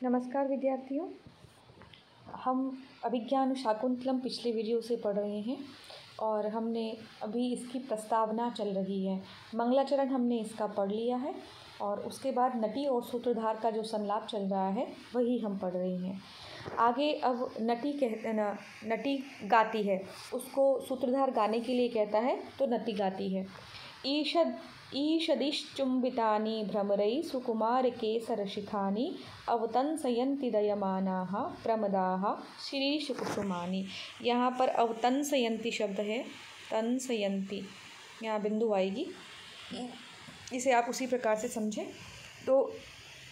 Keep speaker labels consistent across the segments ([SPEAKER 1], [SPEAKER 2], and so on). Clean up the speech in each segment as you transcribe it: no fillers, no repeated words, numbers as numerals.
[SPEAKER 1] नमस्कार विद्यार्थियों। हम अभिज्ञान शाकुंतलम पिछले वीडियो से पढ़ रहे हैं और हमने अभी इसकी प्रस्तावना चल रही है। मंगलाचरण हमने इसका पढ़ लिया है और उसके बाद नटी और सूत्रधार का जो संलाप चल रहा है वही हम पढ़ रहे हैं। आगे अब नटी गाती है, उसको सूत्रधार गाने के लिए कहता है तो नटी गाती है। ईषदिश्चुम्बितानि भ्रमरैः सुकुमारकेसरशिखानि अवतंसयन्ति दयमानाः प्रमदाः शिरीषकुसुमानि। यहाँ पर अवतंसयन्ति शब्द है, तंसयन्ति यहाँ बिंदु आएगी, इसे आप उसी प्रकार से समझें। तो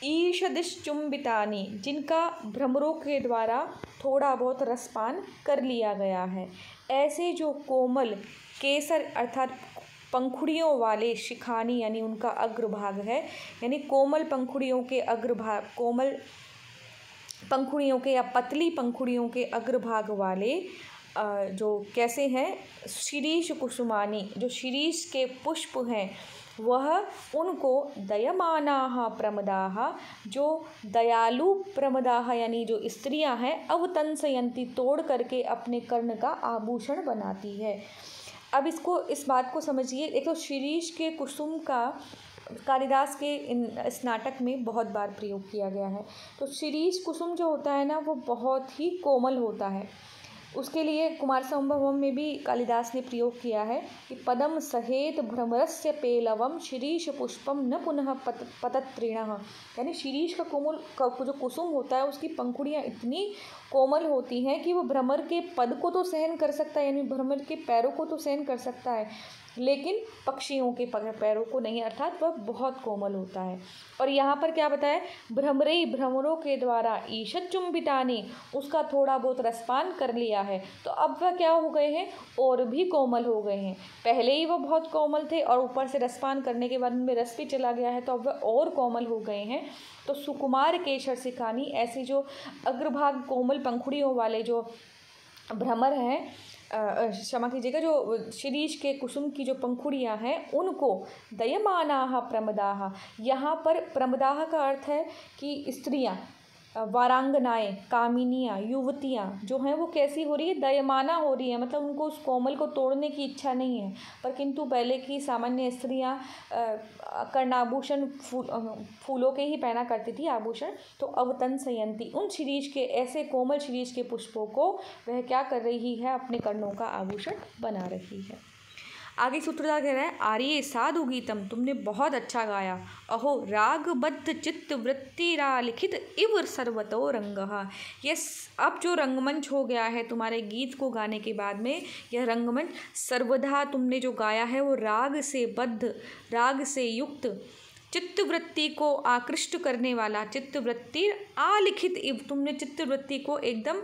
[SPEAKER 1] ईषदिश्चुम्बितानि, जिनका भ्रमरों के द्वारा थोड़ा बहुत रसपान कर लिया गया है, ऐसे जो कोमल केसर अर्थात पंखुड़ियों वाले शिखानी यानी उनका अग्रभाग है, यानी कोमल पंखुड़ियों के अग्रभाग, कोमल पंखुड़ियों के या पतली पंखुड़ियों के अग्रभाग वाले जो कैसे हैं, शिरीष कुसुमानी, जो शिरीष के पुष्प हैं वह उनको दयमानाः प्रमदाः, जो दयालु प्रमदाः यानी जो स्त्रियां हैं, अवतंसयन्ति तोड़ करके अपने कर्ण का आभूषण बनाती है। अब इस बात को समझिए। एक तो शिरीष के कुसुम का कालिदास के इस नाटक में बहुत बार प्रयोग किया गया है। तो शिरीष कुसुम जो होता है ना, वो बहुत ही कोमल होता है। उसके लिए कुमार संभवम में भी कालिदास ने प्रयोग किया है कि पदम सहेत भ्रमरस्य पेलवम शिरीष पुष्पम न पुनः पतत्रिणः, यानी शिरीष का कोमल जो कुसुम होता है उसकी पंखुड़ियाँ इतनी कोमल होती हैं कि वो भ्रमर के पद को तो सहन कर सकता है, यानी भ्रमर के पैरों को तो सहन कर सकता है, लेकिन पक्षियों के पैरों को नहीं, अर्थात वह बहुत कोमल होता है। और यहाँ पर क्या बताया, भ्रमरों के द्वारा ईषद चुम्बितानी, उसका थोड़ा बहुत रसपान कर लिया है, तो अब वह क्या हो गए हैं, और भी कोमल हो गए हैं। पहले ही वह बहुत कोमल थे और ऊपर से रसपान करने के बाद उनमें रस भी चला गया है, तो अब वह और कोमल हो गए हैं। तो सुकुमार केसर शिखानी, ऐसे जो अग्रभाग कोमल पंखुड़ियों वाले जो भ्रमर हैं, क्षमा कीजिएगा, जो शिरीष के कुसुम की जो पंखुड़ियाँ हैं, उनको दयमानाः प्रमदाः, यहाँ पर प्रमदाः का अर्थ है कि स्त्रियाँ, वारांगनाएँ, कामिनियाँ, युवतियाँ जो हैं वो कैसी हो रही है, दयमाना हो रही है, मतलब उनको उस कोमल को तोड़ने की इच्छा नहीं है। पर किंतु पहले की सामान्य स्त्रियाँ कर्णाभूषण फूलों के ही पहना करती थी आभूषण, तो अवतंसयन्ति, उन शिरीष के, ऐसे कोमल शिरीष के पुष्पों को वह क्या कर रही है, अपने कर्णों का आभूषण बना रही है। आगे सूत्रधार कह रहा है, आर्ये साधु गीतम, तुमने बहुत अच्छा गाया। अहो रागबद्ध चित्त वृत्तिरालिखित इव सर्वतो रंगः। यस, अब जो रंगमंच हो गया है तुम्हारे गीत को गाने के बाद में, यह रंगमंच सर्वदा तुमने जो गाया है वो राग से बद्ध, राग से युक्त, चित्तवृत्ति को आकृष्ट करने वाला, चित्तवृत्ति आलिखित इव, तुमने चित्तवृत्ति को एकदम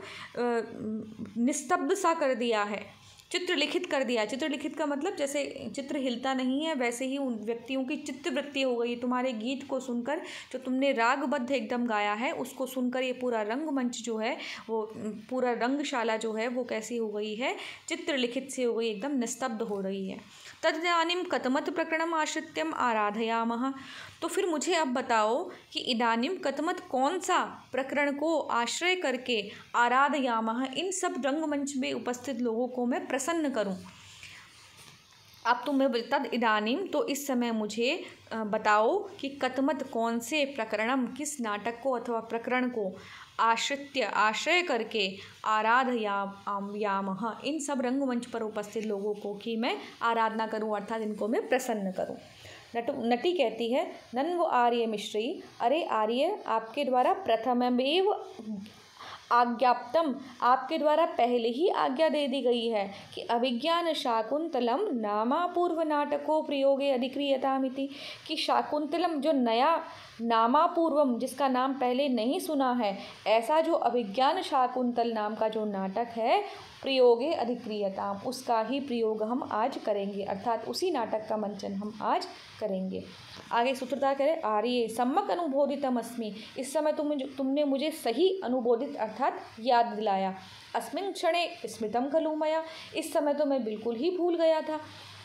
[SPEAKER 1] निस्तब्ध सा कर दिया है, चित्र लिखित कर दिया। चित्र लिखित का मतलब जैसे चित्र हिलता नहीं है, वैसे ही उन व्यक्तियों की चित्तवृत्ति हो गई। तुम्हारे गीत को सुनकर, जो तुमने रागबद्ध एकदम गाया है, उसको सुनकर ये पूरा रंगमंच जो है, वो पूरा रंगशाला जो है वो कैसी हो गई है, चित्र लिखित से हो गई, एकदम निस्तब्ध हो रही है। तदानीं कथमत प्रकरणम आश्रित्यम आराधयामः, तो फिर मुझे अब बताओ कि इदानीं कथमत, कौन सा प्रकरण को आश्रय करके आराधयामः, इन सब रंगमंच में उपस्थित लोगों को मैं प्रसन्न करूं। अब तुम्हें तद इदानीं, तो इस समय मुझे बताओ कि कथमत, कौन से प्रकरणम, किस नाटक को अथवा प्रकरण को आश्रित्य, आश्रय करके आराधयामः, इन सब रंगमंच पर उपस्थित लोगों को कि मैं आराधना करूं, अर्थात इनको मैं प्रसन्न करूं। नटी कहती है, नन्व आर्य मिश्री, अरे आर्य, आपके द्वारा प्रथममेव आज्ञाप्तम, आपके द्वारा पहले ही आज्ञा दे दी गई है कि अभिज्ञान शाकुंतलम नामापूर्व नाटको प्रयोगे अधिक्रियतामिति, कि शाकुंतलम जो नया नामापूर्वम, जिसका नाम पहले नहीं सुना है, ऐसा जो अभिज्ञान शाकुंतल नाम का जो नाटक है, प्रयोगे अधिक्रियताम, उसका ही प्रयोग हम आज करेंगे, अर्थात उसी नाटक का मंचन हम आज करेंगे। आगे सूत्रधार कह रहे, आर्ये सम्यक अनुबोधितम अस्मि, इस समय तुमने मुझे सही अनुबोधित अर्थात याद दिलाया। अस्मिन् क्षणे स्मृतम खलु मया, इस समय तो मैं बिल्कुल ही भूल गया था।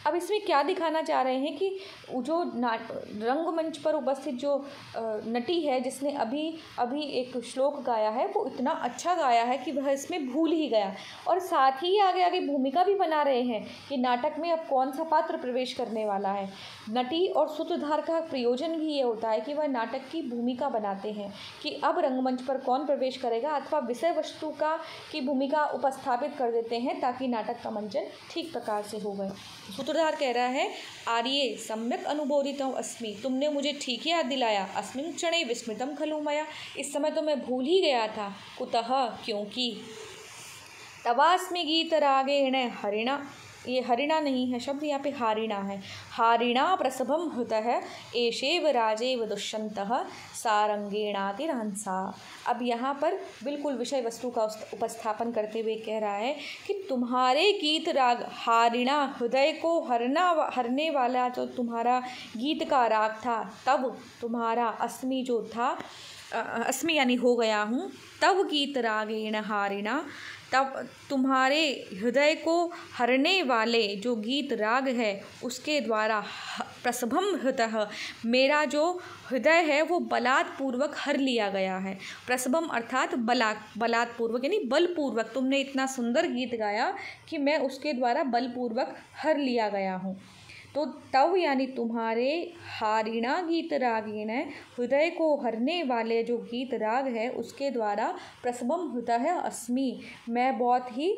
[SPEAKER 1] अब इसमें क्या दिखाना चाह रहे हैं कि जो रंगमंच पर उपस्थित जो नटी है जिसने अभी अभी एक श्लोक गाया है वो इतना अच्छा गाया है कि वह इसमें भूल ही गया, और साथ ही आगे आगे भूमिका भी बना रहे हैं कि नाटक में अब कौन सा पात्र प्रवेश करने वाला है। नटी और सूत्रधार का प्रयोजन भी ये होता है कि वह नाटक की भूमिका बनाते हैं कि अब रंगमंच पर कौन प्रवेश करेगा, अथवा विषय वस्तु की भूमिका उपस्थापित कर देते हैं ताकि नाटक का मंचन ठीक प्रकार से हो गए। सूत्रधार कह रहा है, आर्ये सम्यक अनुबोधितम् अस्मि, तुमने मुझे ठीक याद दिलाया। अस्मिन् क्षणे विस्मृतं खलु मया, इस समय तो मैं भूल ही गया था। कुतः, क्योंकि तवास्मि गीत रागेण हरिणा, ये हरिणा नहीं है शब्द, यहाँ पे हारिणा है। हारिणा प्रसभम हृतः एषेव राजेव दुष्यन्तः सारंगेणातिरहंसा। अब यहाँ पर बिल्कुल विषय वस्तु का उपस्थापन करते हुए कह रहा है कि तुम्हारे गीत राग, हारिणा हृदय को हरने वाला जो तुम्हारा गीत का राग था, तब तुम्हारा अस्मि जो था, अस्मि यानी हो गया हूँ, तब गीत रागेण हारिणा, तब तुम्हारे हृदय को हरने वाले जो गीत राग है उसके द्वारा प्रसभम हृतः, मेरा जो हृदय है वो बलात्पूर्वक हर लिया गया है। प्रसभम अर्थात बलात्पूर्वक यानी बलपूर्वक, तुमने इतना सुंदर गीत गाया कि मैं उसके द्वारा बलपूर्वक हर लिया गया हूँ। तो तव यानी तुम्हारे हारिणा गीत रागीण, हृदय को हरने वाले जो गीत राग है उसके द्वारा प्रसभम हृदय अस्मि, मैं बहुत ही,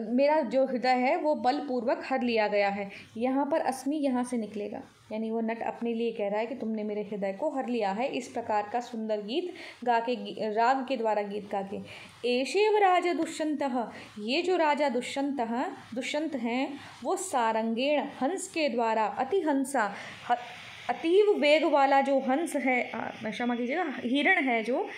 [SPEAKER 1] मेरा जो हृदय है वो बलपूर्वक हर लिया गया है। यहाँ पर अस्मि यहाँ से निकलेगा, यानी वो नट अपने लिए कह रहा है कि तुमने मेरे हृदय को हर लिया है, इस प्रकार का सुंदर गीत गा के, राग के द्वारा गीत गा के। एषेव राजा दुष्यन्तः, ये जो राजा दुष्यंत हैं वो सारंगेण हंस के द्वारा, अतिहंसा अतीव वेग वाला जो हंस है, क्षमा कीजिएगा, हिरण है जो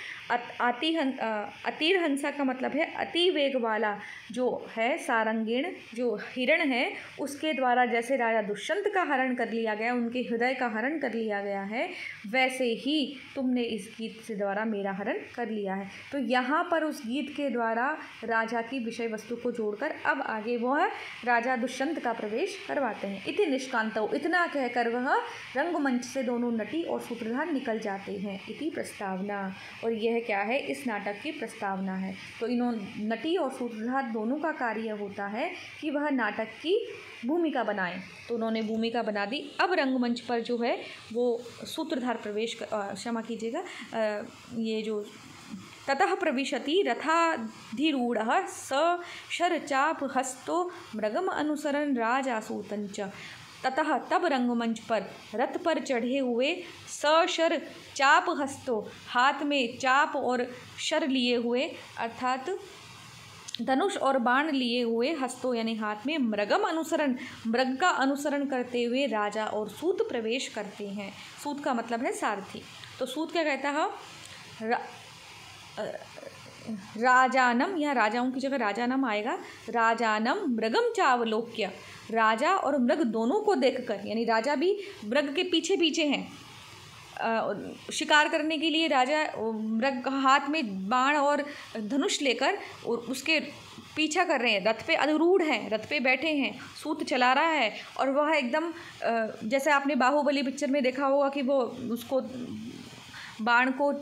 [SPEAKER 1] अतीर हंसा का मतलब है अति वेग वाला जो है, सारंगीण जो हिरण है उसके द्वारा जैसे राजा दुष्यंत का हरण कर लिया गया, उनके हृदय का हरण कर लिया गया है, वैसे ही तुमने इस गीत से द्वारा मेरा हरण कर लिया है। तो यहाँ पर उस गीत के द्वारा राजा की विषय वस्तु को जोड़कर अब आगे वह राजा दुष्यंत का प्रवेश करवाते हैं। इति निष्कांतो, इतना कहकर वह रंगमंच से दोनों नटी और सूत्रधार निकल जाते हैं। इति प्रस्तावना, और यह क्या है, इस नाटक की प्रस्तावना है। तो इन्होंने नटी और सूत्रधार दोनों का कार्य होता है कि वह नाटक की भूमिका बनाएं, तो उन्होंने भूमिका बना दी। अब रंगमंच पर जो है वो सूत्रधार प्रवेश, क्षमा कीजिएगा, ये जो ततः प्रविशति रथाधिरूढ़ः स शरचाप हस्तो मृगम अनुसरण राजासूतंच। ततः तब रंगमंच पर रथ पर चढ़े हुए सशर चाप हस्तो, हाथ में चाप और शर लिए हुए अर्थात धनुष और बाण लिए हुए, हस्तो यानी हाथ में, मृगम अनुसरण, मृग का अनुसरण करते हुए राजा और सूत प्रवेश करते हैं। सूत का मतलब है सारथी। तो सूत क्या कहता है, राजानम, यहाँ राजाओं की जगह राजानम आएगा, राजानम मृगम चावलोक्य, राजा और मृग दोनों को देखकर, यानी राजा भी मृग के पीछे पीछे हैं, शिकार करने के लिए राजा मृग हाथ में बाण और धनुष लेकर और उसके पीछा कर रहे हैं, रथ पे अधिरूढ़ हैं, रथ पे बैठे हैं, सूत चला रहा है, और वह एकदम जैसे आपने बाहुबली पिक्चर में देखा होगा कि वो उसको बाण को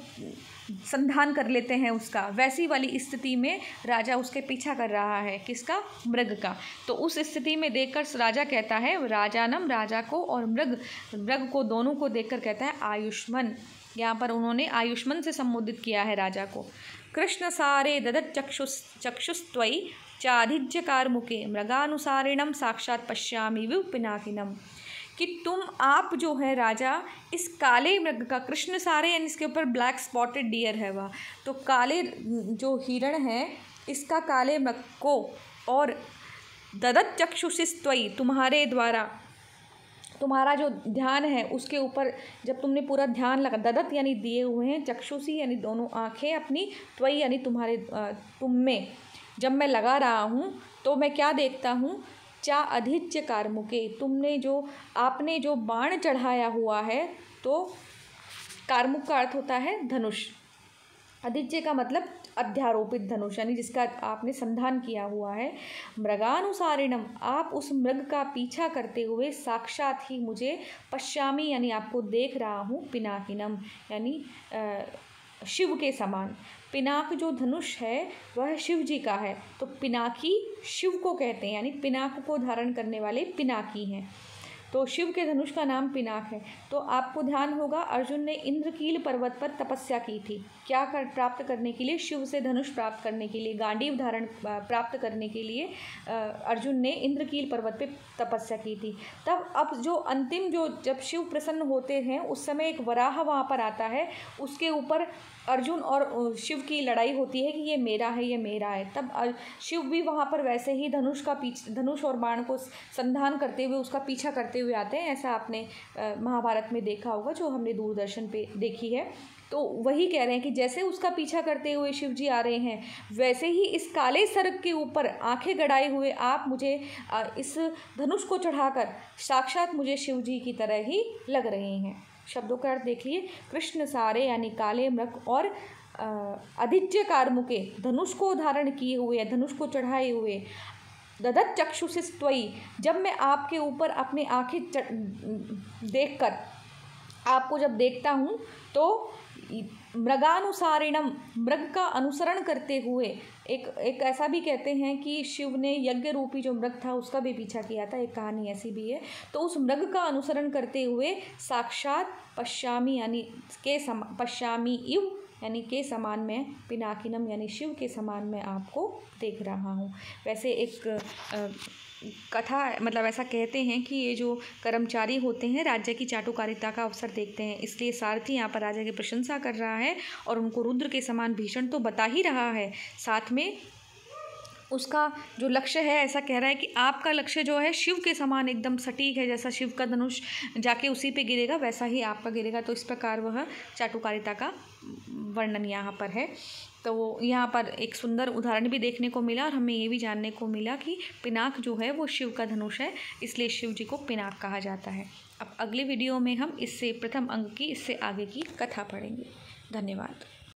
[SPEAKER 1] संधान कर लेते हैं उसका, वैसी वाली स्थिति में राजा उसके पीछा कर रहा है, किसका, मृग का। तो उस स्थिति में देखकर राजा कहता है, राजानम राजा को और मृग को दोनों को देखकर कहता है आयुष्मन, यहाँ पर उन्होंने आयुष्मन से संबोधित किया है राजा को। कृष्ण सारे ददत चक्षुस्त्वयि चाधिज्यकार मुखे मृगानुसारिणम साक्षात पश्यामि विव पिनाकिनम, कि तुम आप जो है राजा इस काले मृग का, कृष्ण सारे यानी इसके ऊपर ब्लैक स्पॉटेड डियर है वह, तो काले जो हिरण है इसका काले मृग को, और ददत चक्षुषिस्त्वयि तुम्हारे द्वारा, तुम्हारा जो ध्यान है उसके ऊपर जब तुमने पूरा ध्यान लगा, ददत यानी दिए हुए हैं, चक्षुषी यानी दोनों आँखें अपनी, त्वयि यानी तुम्हारे, तुम में जब मैं लगा रहा हूँ तो मैं क्या देखता हूँ, चा अधिज्य कारमुके, तुमने जो, आपने जो बाण चढ़ाया हुआ है, तो कारमुक का अर्थ होता है धनुष, आदित्य का मतलब अध्यारोपित धनुष, यानी जिसका आपने संधान किया हुआ है। मृगानुसारिणम, आप उस मृग का पीछा करते हुए साक्षात ही मुझे पश्यामी, यानी आपको देख रहा हूँ, पिनाकिनम यानी शिव के समान। पिनाक जो धनुष है वह शिव जी का है, तो पिनाकी शिव को कहते हैं, यानी पिनाक को धारण करने वाले पिनाकी हैं। तो शिव के धनुष का नाम पिनाक है। तो आपको ध्यान होगा अर्जुन ने इंद्रकील पर्वत पर तपस्या की थी, क्या प्राप्त करने के लिए? शिव से धनुष प्राप्त करने के लिए, गांडीव धारण प्राप्त करने के लिए अर्जुन ने इंद्रकील पर्वत पे तपस्या की थी। तब अब जो अंतिम जब शिव प्रसन्न होते हैं उस समय एक वराह वहाँ पर आता है, उसके ऊपर अर्जुन और शिव की लड़ाई होती है कि ये मेरा है, ये मेरा है। तब शिव भी वहाँ पर वैसे ही धनुष और बाण को संधान करते हुए उसका पीछा करते हुए आते हैं। ऐसा आपने महाभारत में देखा होगा, जो हमने दूरदर्शन पे देखी है। तो वही कह रहे हैं कि जैसे उसका पीछा करते हुए शिव जी आ रहे हैं, वैसे ही इस काले सर्प के ऊपर आंखें गड़ाए हुए आप मुझे इस धनुष को चढ़ाकर साक्षात मुझे शिव जी की तरह ही लग रहे हैं। शब्दों का अर्थ देखिए, कृष्ण सारे यानी काले मृग और आदित्य कार्मुके धनुष को धारण किए हुए, धनुष को चढ़ाए हुए, ददत चक्षुषिस्त्वयि, जब मैं आपके ऊपर अपनी आंखें देखकर आपको जब देखता हूँ तो मृगानुसारिणम, मृग का अनुसरण करते हुए, एक ऐसा भी कहते हैं कि शिव ने यज्ञ रूपी जो मृग था उसका भी पीछा किया था, एक कहानी ऐसी भी है। तो उस मृग का अनुसरण करते हुए साक्षात पश्यामी यानी पश्यामी इव यानी के समान मैं, पिनाकिनम यानी शिव के समान मैं आपको देख रहा हूँ। वैसे एक कथा मतलब ऐसा कहते हैं कि ये जो कर्मचारी होते हैं राज्य की चाटुकारिता का अवसर देखते हैं, इसलिए सारथी यहाँ पर राजा की प्रशंसा कर रहा है और उनको रुद्र के समान भीषण तो बता ही रहा है, साथ में उसका जो लक्ष्य है ऐसा कह रहा है कि आपका लक्ष्य जो है शिव के समान एकदम सटीक है, जैसा शिव का धनुष जाके उसी पे गिरेगा वैसा ही आपका गिरेगा। तो इस प्रकार वह चाटुकारिता का वर्णन यहाँ पर है। तो यहाँ पर एक सुंदर उदाहरण भी देखने को मिला और हमें ये भी जानने को मिला कि पिनाक जो है वो शिव का धनुष है, इसलिए शिव जी को पिनाक कहा जाता है। अब अगले वीडियो में हम इससे प्रथम अंग की इससे आगे की कथा पढ़ेंगे। धन्यवाद।